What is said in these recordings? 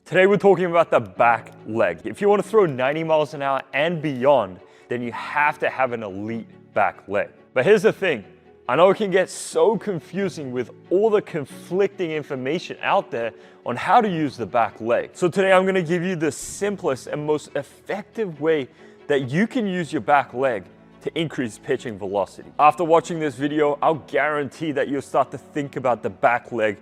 Today we're talking about the back leg. If you want to throw 90 miles an hour and beyond, then you have to have an elite back leg. But here's the thing, I know it can get so confusing with all the conflicting information out there on how to use the back leg. So today I'm going to give you the simplest and most effective way that you can use your back leg to increase pitching velocity. After watching this video, I'll guarantee that you'll start to think about the back leg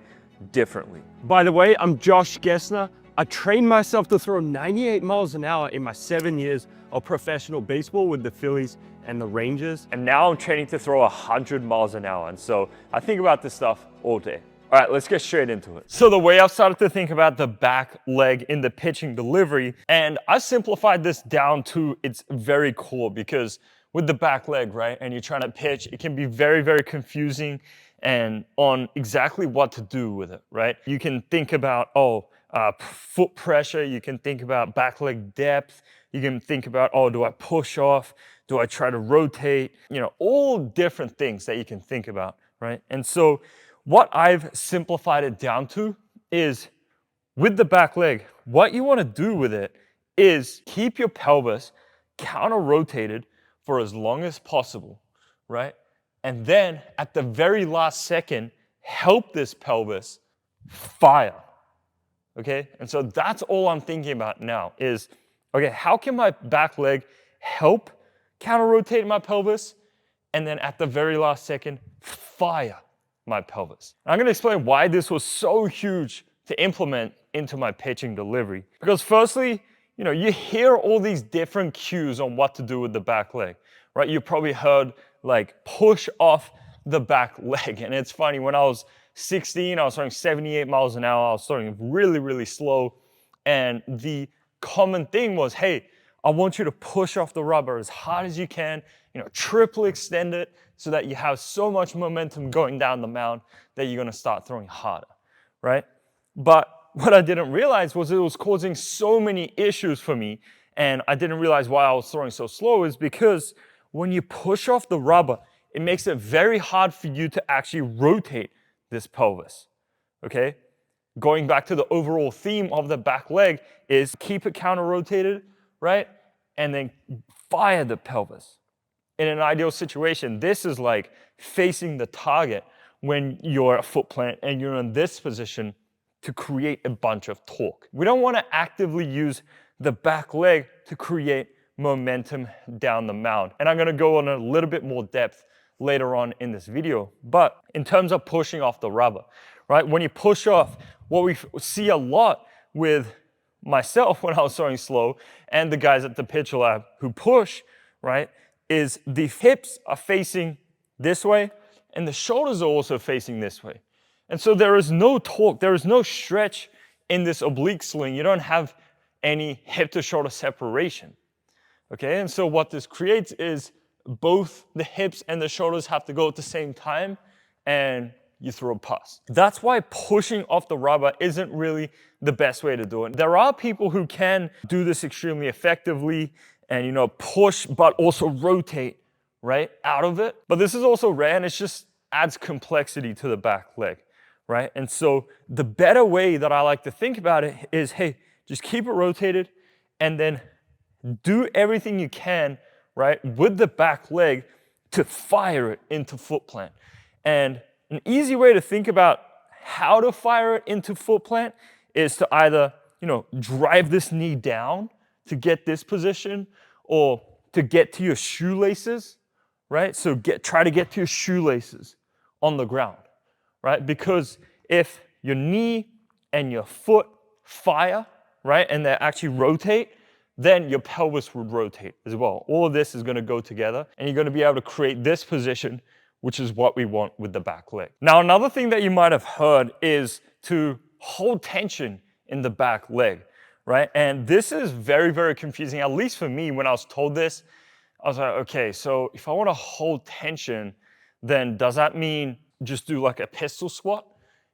differently. By the way, I'm Josh Gessner. I trained myself to throw 98 miles an hour in my 7 years of professional baseball with the Phillies and the Rangers. And now I'm training to throw 100 miles an hour. And so I think about this stuff all day. All right, let's get straight into it. So the way I've started to think about the back leg in the pitching delivery, and I simplified this down to its very core, because with the back leg, right, and you're trying to pitch, it can be very, very confusing and on exactly what to do with it, right? You can think about, foot pressure. You can think about back leg depth. You can think about, do I push off? Do I try to rotate? You know, all different things that you can think about, right? And so what I've simplified it down to is, with the back leg, what you want to do with it is keep your pelvis counter rotated for as long as possible, right? And then at the very last second, help this pelvis fire. Okay, and so that's all I'm thinking about now is, okay, how can my back leg help counter rotate my pelvis? And then at the very last second, fire my pelvis. I'm gonna explain why this was so huge to implement into my pitching delivery. Because firstly, you know, you hear all these different cues on what to do with the back leg, right? You probably heard like push off the back leg. And it's funny, when I was 16, I was throwing 78 miles an hour. I was throwing really, really slow. And the common thing was, hey, I want you to push off the rubber as hard as you can, you know, triple extend it so that you have so much momentum going down the mound that you're going to start throwing harder, right? But what I didn't realize was it was causing so many issues for me. And I didn't realize why I was throwing so slow is because when you push off the rubber, it makes it very hard for you to actually rotate this pelvis, okay? Going back to the overall theme of the back leg is keep it counter rotated, right? And then fire the pelvis. In an ideal situation, this is like facing the target when you're a foot plant and you're in this position to create a bunch of torque. We don't want to actively use the back leg to create momentum down the mound. And I'm going to go on a little bit more depth later on in this video. But in terms of pushing off the rubber, right? When you push off, what we see a lot with myself when I was throwing slow and the guys at the pitch lab who push, right, is the hips are facing this way and the shoulders are also facing this way. And so there is no torque, there is no stretch in this oblique sling. You don't have any hip to shoulder separation. Okay, and so what this creates is both the hips and the shoulders have to go at the same time and you throw past. That's why pushing off the rubber isn't really the best way to do it. There are people who can do this extremely effectively and, you know, push but also rotate, right, out of it. But this is also rare and it just adds complexity to the back leg, right? And so the better way that I like to think about it is, hey, just keep it rotated and then do everything you can, right, with the back leg to fire it into foot plant. And an easy way to think about how to fire it into foot plant is to either, you know, drive this knee down to get this position or to get to your shoelaces, right? So try to get to your shoelaces on the ground, right? Because if your knee and your foot fire, right, and they actually rotate, then your pelvis would rotate as well. All of this is going to go together and you're going to be able to create this position, which is what we want with the back leg. Now, another thing that you might have heard is to hold tension in the back leg, right? And this is very, very confusing, at least for me. When I was told this, I was like, okay, so if I want to hold tension, then does that mean just do like a pistol squat?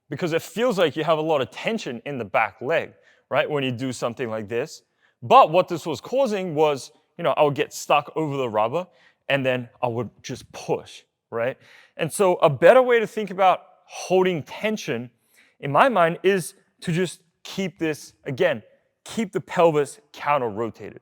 Because it feels like you have a lot of tension in the back leg, right? When you do something like this. But what this was causing was, you know, I would get stuck over the rubber and then I would just push, right? And so a better way to think about holding tension, in my mind, is to just keep this, again, keep the pelvis counter-rotated,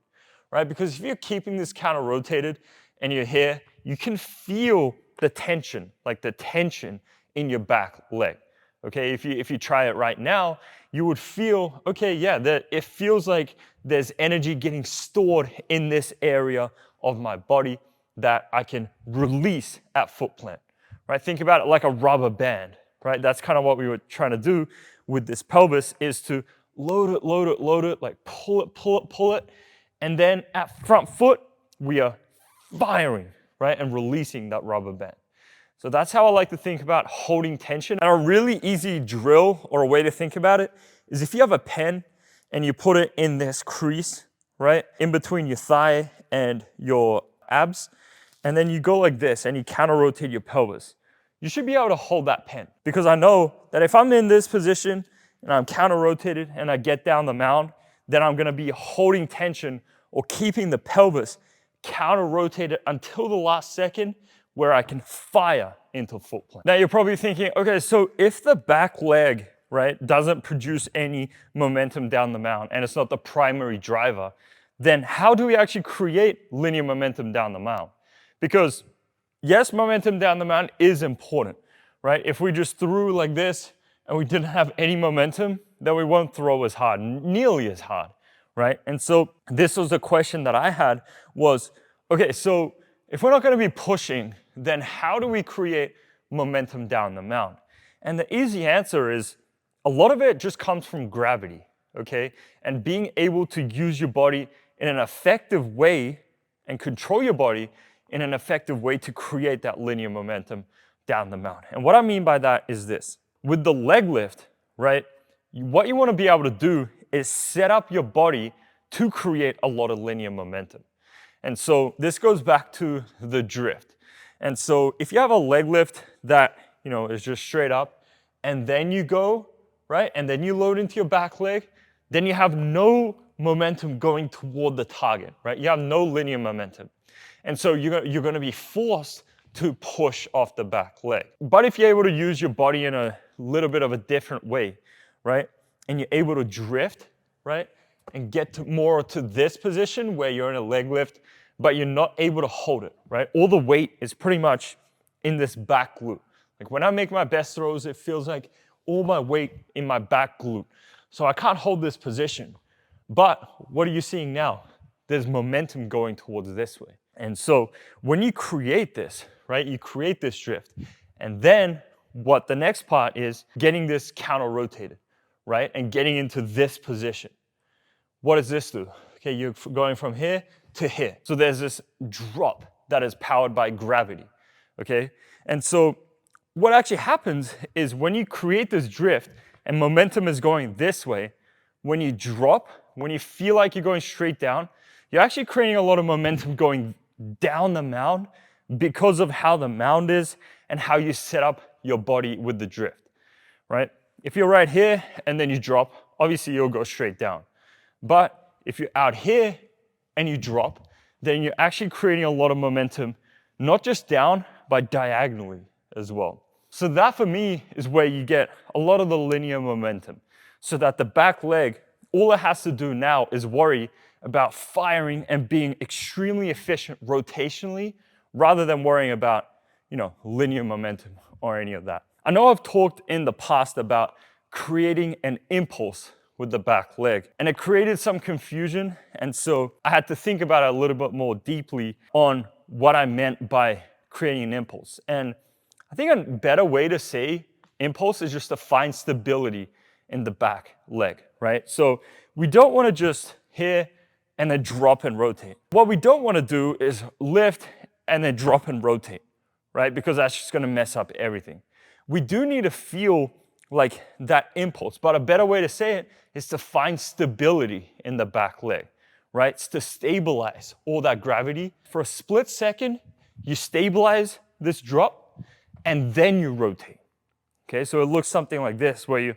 right? Because if you're keeping this counter-rotated and you're here, you can feel the tension, like the tension in your back leg. Okay, if you try it right now, you would feel, okay, yeah, that it feels like there's energy getting stored in this area of my body that I can release at foot plant, right? Think about it like a rubber band, right? That's kind of what we were trying to do with this pelvis, is to load it, load it, load it, like pull it, pull it, pull it, and then at front foot, we are firing, right, and releasing that rubber band. So that's how I like to think about holding tension. And a really easy drill or a way to think about it is if you have a pen and you put it in this crease, right, in between your thigh and your abs, and then you go like this and you counter-rotate your pelvis, you should be able to hold that pen. Because I know that if I'm in this position and I'm counter-rotated and I get down the mound, then I'm gonna be holding tension or keeping the pelvis counter-rotated until the last second where I can fire into foot plant. Now you're probably thinking, okay, so if the back leg, right, doesn't produce any momentum down the mound and it's not the primary driver, then how do we actually create linear momentum down the mound? Because yes, momentum down the mound is important, right? If we just threw like this and we didn't have any momentum, then we won't throw as hard, nearly as hard, right? And so this was the question that I had was, okay, so if we're not going to be pushing, then how do we create momentum down the mound? And the easy answer is a lot of it just comes from gravity, okay? And being able to use your body in an effective way and control your body in an effective way to create that linear momentum down the mound. And what I mean by that is this. With the leg lift, right, what you want to be able to do is set up your body to create a lot of linear momentum. And so this goes back to the drift. And so if you have a leg lift that, is just straight up, and then you go, right, and then you load into your back leg, then you have no momentum going toward the target, right? You have no linear momentum. And so you're going to be forced to push off the back leg. But if you're able to use your body in a little bit of a different way, right, and you're able to drift, right, and get more to this position where you're in a leg lift, but you're not able to hold it, right? All the weight is pretty much in this back glute. Like when I make my best throws, it feels like all my weight in my back glute. So I can't hold this position. But what are you seeing now? There's momentum going towards this way. And so when you create this, right, you create this drift. And then what the next part is getting this counter-rotated, right, and getting into this position. What does this do? Okay, you're going from here to here. So there's this drop that is powered by gravity, okay? And so what actually happens is when you create this drift and momentum is going this way, when you drop, when you feel like you're going straight down, you're actually creating a lot of momentum going down the mound because of how the mound is and how you set up your body with the drift, right? If you're right here and then you drop, obviously you'll go straight down. But if you're out here and you drop, then you're actually creating a lot of momentum, not just down, but diagonally as well. So that for me is where you get a lot of the linear momentum, so that the back leg, all it has to do now is worry about firing and being extremely efficient rotationally, rather than worrying about, linear momentum or any of that. I know I've talked in the past about creating an impulse with the back leg, and it created some confusion, and so I had to think about it a little bit more deeply on what I meant by creating an impulse. And I think a better way to say impulse is just to find stability in the back leg, right? So we don't want to just here and then drop and rotate. What we don't want to do is lift and then drop and rotate, right? Because that's just going to mess up everything. We do need to feel like that impulse, but a better way to say it is to find stability in the back leg, right? It's to stabilize all that gravity. For a split second, you stabilize this drop and then you rotate. Okay, so it looks something like this, where you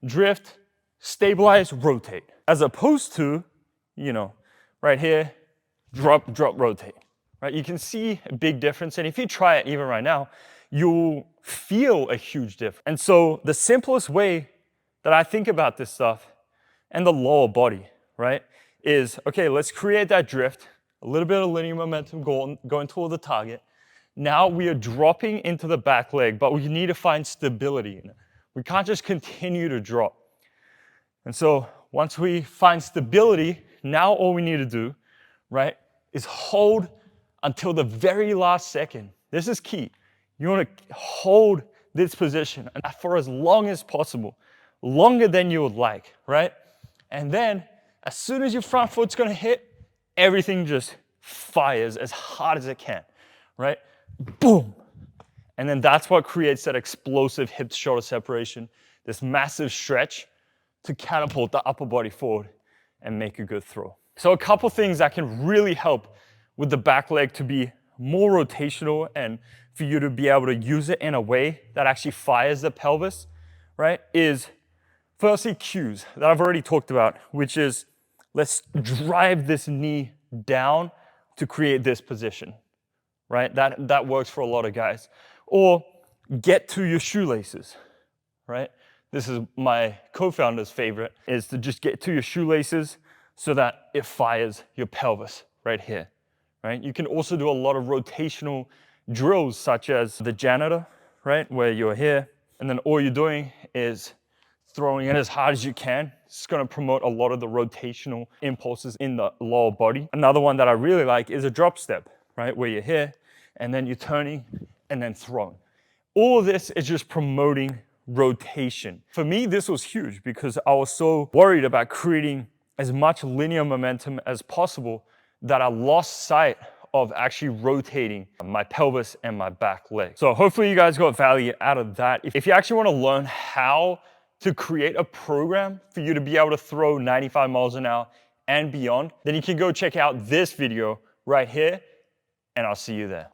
drift, stabilize, rotate, as opposed to, right here, drop, drop, rotate, right? You can see a big difference, and if you try it even right now, you'll feel a huge difference. And so the simplest way that I think about this stuff and the lower body, right? Is, okay, let's create that drift, a little bit of linear momentum going toward the target. Now we are dropping into the back leg, but we need to find stability in it. We can't just continue to drop. And so once we find stability, now all we need to do, right, is hold until the very last second. This is key. You want to hold this position for as long as possible, longer than you would like, right? And then as soon as your front foot's going to hit, everything just fires as hard as it can, right? Boom. And then that's what creates that explosive hip-to-shoulder separation, this massive stretch to catapult the upper body forward and make a good throw. So a couple things that can really help with the back leg to be more rotational and for you to be able to use it in a way that actually fires the pelvis, right, is firstly cues that I've already talked about, which is let's drive this knee down to create this position, right? That works for a lot of guys. Or get to your shoelaces, right? This is my co-founder's favorite, is to just get to your shoelaces so that it fires your pelvis right here, right? You can also do a lot of rotational drills such as the janitor, right? Where you're here and then all you're doing is throwing it as hard as you can. It's going to promote a lot of the rotational impulses in the lower body. Another one that I really like is a drop step, right? Where you're here and then you're turning and then throwing. All of this is just promoting rotation. For me, this was huge because I was so worried about creating as much linear momentum as possible that I lost sight of actually rotating my pelvis and my back leg. So hopefully you guys got value out of that. If you actually want to learn how to create a program for you to be able to throw 95 miles an hour and beyond, then you can go check out this video right here, and I'll see you there.